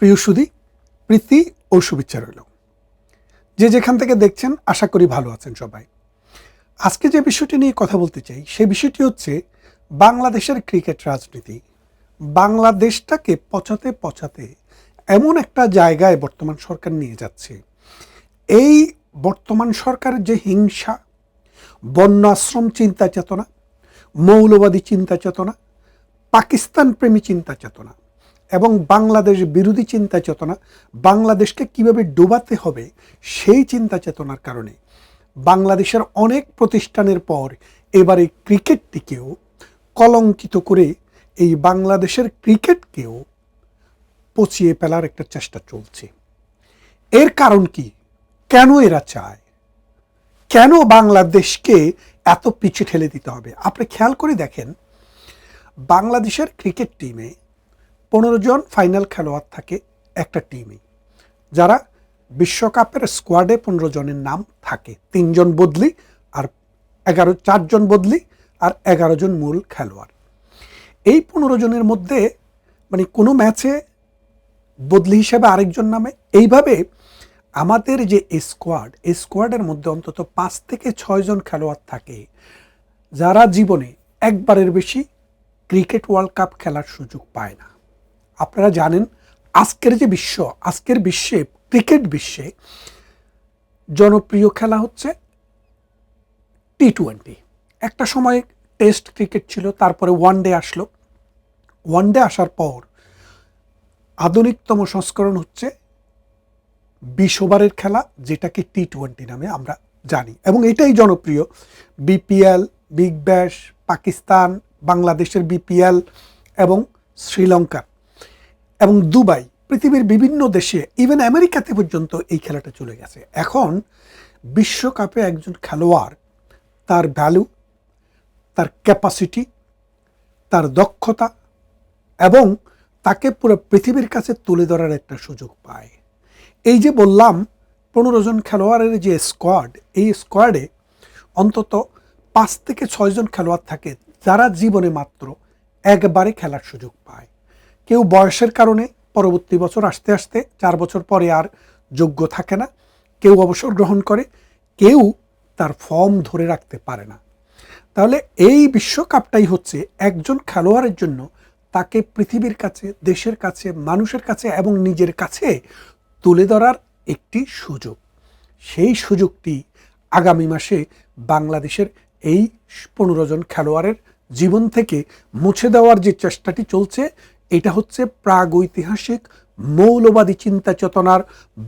প্রিয় সুধী, প্রীতি ও শুভেচ্ছা রইল। যে যেখান থেকে দেখছেন আশা করি ভালো আছেন সবাই। আজকে যে বিষয়টি নিয়ে কথা বলতে চাই সেই বিষয়টি হচ্ছে বাংলাদেশের ক্রিকেট রাজনীতি। বাংলাদেশটাকে পচাতে পচাতে এমন একটা জায়গায় বর্তমান সরকার নিয়ে যাচ্ছে। এই বর্তমান সরকারের যে হিংসা, বন্যাশ্রম চিন্তা চেতনা, মৌলবাদী চিন্তা চেতনা, পাকিস্তান প্রেমী চিন্তা চেতনা এবং বাংলাদেশ বিরোধী চিন্তা চেতনা, বাংলাদেশকে কিভাবে ডোবাতে হবে সেই চিন্তা চেতনার কারণে বাংলাদেশের অনেক প্রতিষ্ঠানের পর এবারে ক্রিকেটটিকেও কলঙ্কিত করে এই বাংলাদেশের ক্রিকেটকেও পচিয়ে ফেলার একটা চেষ্টা চলছে। এর কারণ কি? কেন এরা চায়? কেন বাংলাদেশকে এত পিছিয়ে ঠেলে দিতে হবে? আপনি খেয়াল করে দেখেন, বাংলাদেশের ক্রিকেট টিমে 15 জন ফাইনাল খেলোয়াড় থাকে একটা টিমে, যারা বিশ্বকাপের স্কোয়াডে 15 জনের নাম থাকে। 3 জন বদলি আর 4 জন বদলি আর 11 জন মূল খেলোয়াড়। এই 15 জনের মধ্যে মানে কোনো ম্যাচে বদলি হিসেবে আরেকজন নামে। এইভাবে আমাদের যে স্কোয়াড, এই স্কোয়াডের মধ্যে অন্তত 5 থেকে 6 জন খেলোয়াড় থাকে যারা জীবনে একবারের বেশি ক্রিকেট ওয়ার্ল্ড কাপ খেলার সুযোগ পায় না। আপনারা জানেন, আজকের বিশ্বে ক্রিকেট বিশ্বে জনপ্রিয় খেলা হচ্ছে টি-20। একটা সময় টেস্ট ক্রিকেট ছিল, তারপরে ওয়ানডে আসলো। ওয়ানডে আসার পর আধুনিকতম সংস্করণ হচ্ছে 20 ওভারের খেলা, যেটাকে টি-20 নামে আমরা জানি, এবং এটাই জনপ্রিয়। বিপিএল, বিগ ব্যাশ, পাকিস্তান, বাংলাদেশের বিপিএল এবং শ্রীলঙ্কা এবং দুবাই, পৃথিবীর বিভিন্ন দেশে, ইভেন আমেরিকাতে পর্যন্ত এই খেলাটা চলে গেছে। এখন বিশ্বকাপে একজন খেলোয়াড় তার ভ্যালু, তার ক্যাপাসিটি, তার দক্ষতা এবং তাকে পুরো পৃথিবীর কাছে তুলে ধরার একটা সুযোগ পায়। এই যে বললাম 15 জন খেলোয়াড়ের যে স্কোয়াড, এই স্কোয়াডে অন্তত 5 থেকে 6 জন খেলোয়াড় থাকে যারা জীবনে মাত্র একবারে খেলার সুযোগ পায়। কেউ বয়সের কারণে পরবর্তী বছর আসতে আসতে 4 বছর পরে আর যোগ্য থাকে না, কেউ অবসর গ্রহণ করে, কেউ তার ফর্ম ধরে রাখতে পারে না। তাহলে এই বিশ্বকাপটাই হচ্ছে একজন খেলোয়াড়ের জন্য তাকে পৃথিবীর কাছে, দেশের কাছে, মানুষের কাছে এবং নিজের কাছে তুলে ধরার একটি সুযোগ। সেই সুযোগটি আগামী মাসে বাংলাদেশের এই 15 জন খেলোয়াড়ের জীবন থেকে মুছে দেওয়ার যে চেষ্টাটি চলছে, এটা হচ্ছে প্রাগৈতিহাসিক মৌলবাদী চিন্তা চেতনার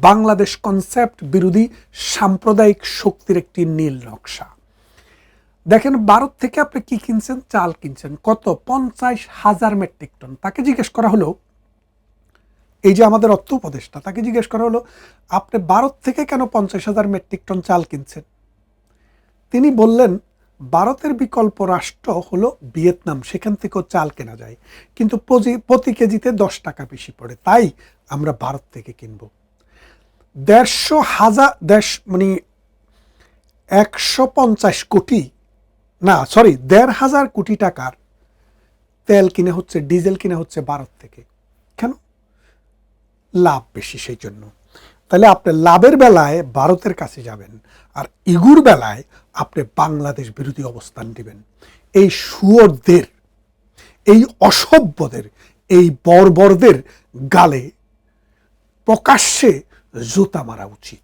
বাংলাদেশ কনসেপ্ট বিরোধী সাম্প্রদায়িক শক্তির একটি নীল নকশা। দেখেন, ভারত থেকে আপনি কি কিনছেন? চাল কিনছেন। কত? 50,000 মেট্রিক টন। তাকে জিজ্ঞেস করা হলো, এই যে আমাদের অর্থ উপদেষ্টা, তাকে জিজ্ঞেস করা হলো, আপনি ভারত থেকে কেন 50,000 মেট্রিক টন চাল কিনছেন? তিনি বললেন, ভারতের বিকল্প রাষ্ট্র হলো ভিয়েতনাম, সেখান থেকেও চাল কেনা যায়, কিন্তু প্রতি কেজিতে 10 টাকা বেশি পড়ে, তাই আমরা ভারত থেকে কিনব। 1,500 কোটি টাকার তেল কিনে হচ্ছে, ডিজেল কিনে হচ্ছে ভারত থেকে। কেন? লাভ বেশি, সেই জন্য। তাহলে আপনি লাভের বেলায় ভারতের কাছে যাবেন, আর ইগুর বেলায় আপনি বাংলাদেশ বিরোধী অবস্থান নেবেন। এই শুয়োরদের, এই অসভ্যদের, এই বর্বরদের গালে প্রকাশ্যে জুতা মারা উচিত।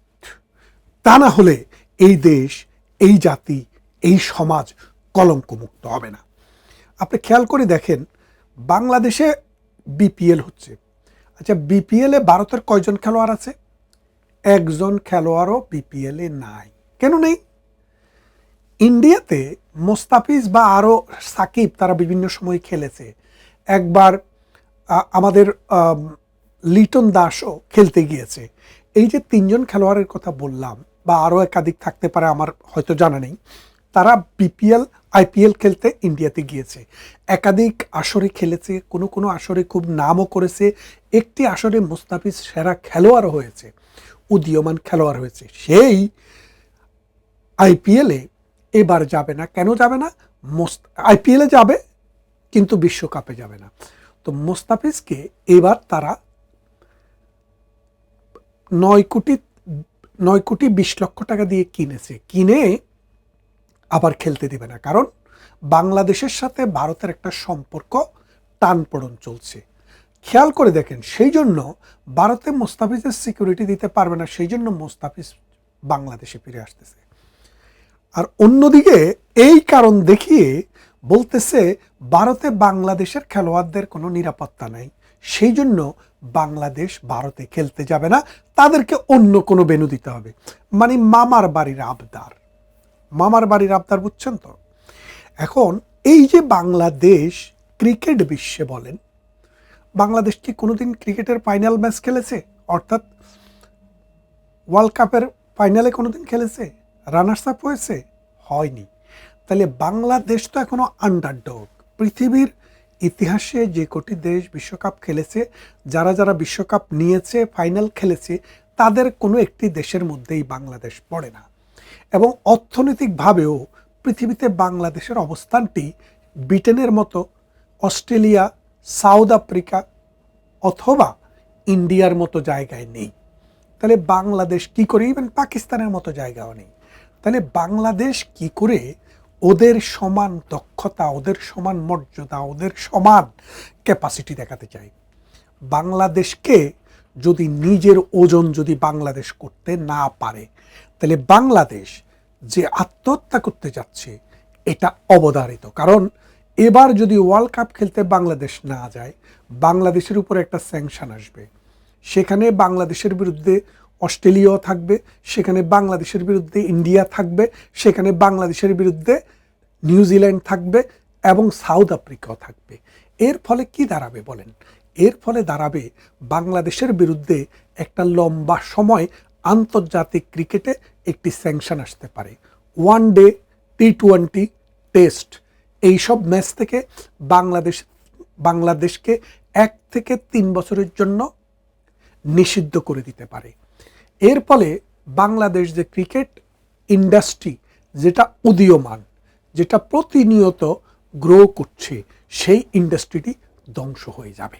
তা না হলে এই দেশ, এই জাতি, এই সমাজ কলঙ্কমুক্ত হবে না। আপনি খেয়াল করে দেখেন, বাংলাদেশে বিপিএল হচ্ছে। আচ্ছা, বিপিএলে ভারতের কয়জন খেলোয়াড় আছে? একজন খেলোয়াড়ও বিপিএলে নাই। কেন নেই? ইন্ডিয়াতে মোস্তাফিজ বা আরও সাকিব, তারা বিভিন্ন সময় খেলেছে। একবার আমাদের লিটন দাসও খেলতে গিয়েছে। এই যে 3 জন খেলোয়াড়ের কথা বললাম, বা আরও একাধিক থাকতে পারে, আমার হয়তো জানা নেই, তারা বিপিএল, আইপিএল খেলতে ইন্ডিয়াতে গিয়েছে। একাধিক আসরে খেলেছে, কোনো আসরে খুব নামও করেছে। একটি আসরে মোস্তাফিজ সেরা খেলোয়াড় হয়েছে, উদীয়মান খেলোয়াড় হয়েছে। সেই আইপিএলে এবার যাবে না। কেন যাবে না? আইপিএলে যাবে কিন্তু বিশ্বকাপে যাবে না। তো মোস্তাফিজকে এবার তারা 9 কোটি 9,20,00,000 টাকা দিয়ে কিনেছে, কিনে আবার খেলতে দিবে না, কারণ বাংলাদেশের সাথে ভারতের একটা সম্পর্ক টানপোড়েন চলছে। খেয়াল করে দেখেন, সেই জন্য ভারতে মোস্তাফিজের সিকিউরিটি দিতে পারবে না, সেই জন্য মোস্তাফিজ বাংলাদেশে ফিরে আসতেছে। আর অন্যদিকে এই কারণ দেখিয়ে বলতেছে ভারতে বাংলাদেশের খেলোয়াড়দের কোনো নিরাপত্তা নাই, সেই জন্য বাংলাদেশ ভারতে খেলতে যাবে না, তাদেরকে অন্য কোনো ভেন্যু দিতে হবে। মানে মামার বাড়ির আবদার, মামার বাড়ির আবদার, বুঝছেন তো? এখন এই যে বাংলাদেশ ক্রিকেট বিশ্বে বলেন, বাংলাদেশ কি কোনোদিন ক্রিকেটের ফাইনাল ম্যাচ খেলেছে? অর্থাৎ ওয়ার্ল্ড কাপের ফাইনালে কোনোদিন খেলেছে? রানার্স আপ হয়েছে? হয়নি। তাহলে বাংলাদেশ তো এখনো আন্ডারডগ। পৃথিবীর ইতিহাসে যে কটি দেশ বিশ্বকাপ খেলেছে, যারা যারা বিশ্বকাপ নিয়েছে, ফাইনাল খেলেছে, তাদের কোনো একটি দেশের মধ্যেই বাংলাদেশ পড়ে না। এবং অর্থনৈতিকভাবেও পৃথিবীতে বাংলাদেশের অবস্থানটি ব্রিটেনের মতো, অস্ট্রেলিয়া, সাউথ আফ্রিকা অথবা ইন্ডিয়ার মতো জায়গায় নেই। তাহলে বাংলাদেশ কি করে, ইভেন পাকিস্তানের মতো জায়গাও নেই, তাহলে বাংলাদেশ কি করে ওদের সমান দক্ষতা, ওদের সমান মর্যাদা, ওদের সমান ক্যাপাসিটি দেখাতে চায়? বাংলাদেশকে যদি নিজের ওজন যদি বাংলাদেশ করতে না পারে, তাহলে বাংলাদেশ যে আত্মহত্যা করতে যাচ্ছে এটা অবধারিত। কারণ এবার যদি ওয়ার্ল্ড কাপ খেলতে বাংলাদেশ না যায়, বাংলাদেশের উপর একটা স্যাংশন আসবে, সেখানে বাংলাদেশের বিরুদ্ধে অস্ট্রেলিয়াও থাকবে, সেখানে বাংলাদেশের বিরুদ্ধে ইন্ডিয়া থাকবে, সেখানে বাংলাদেশের বিরুদ্ধে নিউজিল্যান্ড থাকবে এবং সাউথ আফ্রিকাও থাকবে। এর ফলে কি দাঁড়াবে বলেন? এর ফলে দাঁড়াবে বাংলাদেশের বিরুদ্ধে একটা লম্বা সময় আন্তর্জাতিক ক্রিকেটে একটি স্যাংশন আসতে পারে। ওয়ান ডে, টি-20, টেস্ট, এইসব ম্যাচ থেকে বাংলাদেশকে 1 থেকে 3 বছরের জন্য নিষিদ্ধ করে দিতে পারে। এর ফলে বাংলাদেশ যে ক্রিকেট ইন্ডাস্ট্রি, যেটা উদীয়মান, যেটা প্রতিনিয়ত গ্রো করছে, সেই ইন্ডাস্ট্রিটি ধ্বংস হয়ে যাবে।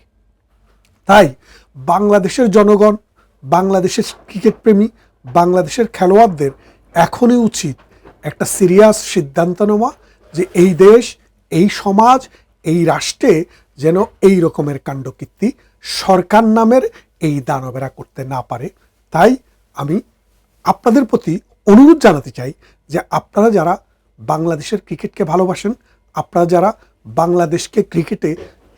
তাই বাংলাদেশের জনগণ, বাংলাদেশের ক্রিকেট প্রেমী, বাংলাদেশের খেলোয়াড়দের এখনই উচিত একটা সিরিয়াস সিদ্ধান্ত নেওয়া যে এই দেশ, এই সমাজ, এই রাষ্ট্রে যেন এই রকমের কাণ্ডকীর্তি সরকার নামের এই দানবেরা করতে না পারে। তাই আমি আপনাদের প্রতি অনুরোধ জানাতে চাই যে আপনারা যারা বাংলাদেশের ক্রিকেটকে ভালোবাসেন, আপনারা যারা বাংলাদেশকে ক্রিকেটে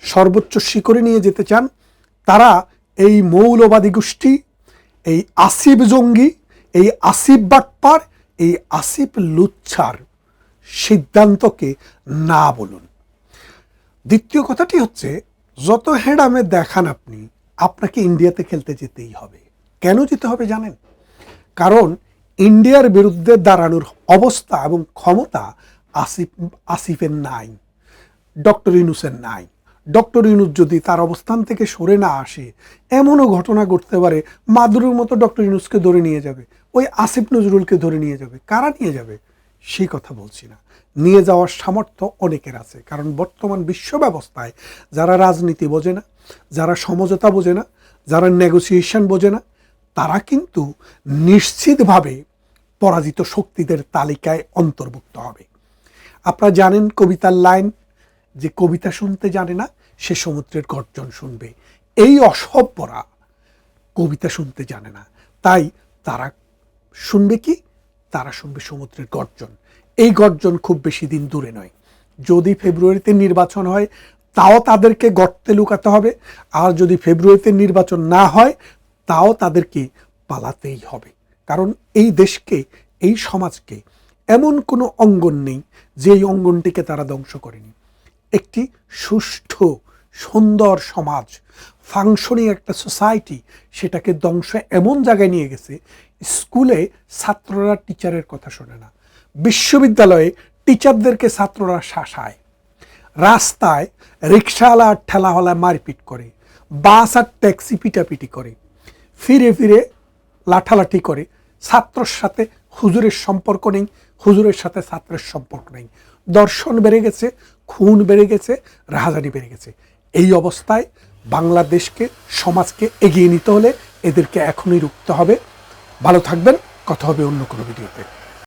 সর্বোচ্চ শিখরে নিয়ে যেতে চান, তারা এই মৌলবাদী গোষ্ঠী, এই আসিফ জঙ্গি, এই আসিফ বাটপার, এই আসিফ লুচ্ছার সিদ্ধান্তকে না বলুন। দ্বিতীয় কথাটি হচ্ছে, যত হেডামে দেখান আপনি, আপনাকে ইন্ডিয়াতে খেলতে যেতেই হবে। কেন যেতে হবে জানেন? কারণ ইন্ডিয়ার বিরুদ্ধে দাঁড়ানোর অবস্থা এবং ক্ষমতা আসিফের নাই, ডক্টর ইউনূসের নাই। ডক্টর ইউনূস যদি তার অবস্থান থেকে সরে না আসে, এমনও ঘটনা ঘটতে পারে মাদুরের মতো ডক্টর ইউনূসকে ধরে নিয়ে যাবে, ওই আসিফ নজরুলকে ধরে নিয়ে যাবে। কারা নিয়ে যাবে সেই কথা বলছি না, নিয়ে যাওয়ার সামর্থ্য অনেকের আছে। কারণ বর্তমান বিশ্ব ব্যবস্থায় যারা রাজনীতি বোঝে না, যারা সমঝোতা বোঝে না, যারা নেগোসিয়েশন বোঝে না, তারা কিন্তু নিশ্চিতভাবে পরাজিত শক্তিদের তালিকায় অন্তর্ভুক্ত হবে। আপনারা জানেন কবিতার লাইন, যে কবিতা শুনতে জানে না সে সমুদ্রের গর্জন শুনবে। এই অসভ্যরা কবিতা শুনতে জানে না, তাই তারা শুনবে কি? তারা শুনবে সমুদ্রের গর্জন। এই গর্জন খুব বেশি দিন দূরে নয়। যদি ফেব্রুয়ারিতে নির্বাচন হয়, তাও তাদেরকে গর্তে লুকাতে হবে। আর যদি ফেব্রুয়ারিতে নির্বাচন না হয়, তাও তাদেরকে পালাতেই হবে। কারণ এই দেশকে, এই সমাজকে এমন কোনো অঙ্গন নেই যে এই অঙ্গনটিকে তারা ধ্বংস করেনি। একটি সুষ্ঠু সুন্দর সমাজ, ফাংশনিং একটা সোসাইটি, সেটাকে ধ্বংস এমন জায়গায় নিয়ে গেছে। স্কুলে ছাত্ররা টিচারের কথা শোনে না, বিশ্ববিদ্যালয়ে টিচারদেরকে ছাত্ররা শাসায়, রাস্তায় রিক্সাওয়ালা আর ঠেলাওয়ালা মারপিট করে, বাস আর ট্যাক্সি পিটাপিটি করে, ফিরে ফিরে লাঠালাঠি করে। ছাত্রর সাথে হুজুরের সম্পর্ক নেই, হুজুরের সাথে ছাত্রের সম্পর্ক নেই। দর্শন বেড়ে গেছে, খুন বেড়ে গেছে, রাহাজানি বেড়ে গেছে। এই অবস্থায় বাংলাদেশকে, সমাজকে এগিয়ে নিতে হলে এদেরকে এখনই রুখতে হবে। ভালো থাকবেন, কথা হবে অন্য কোনো ভিডিওতে।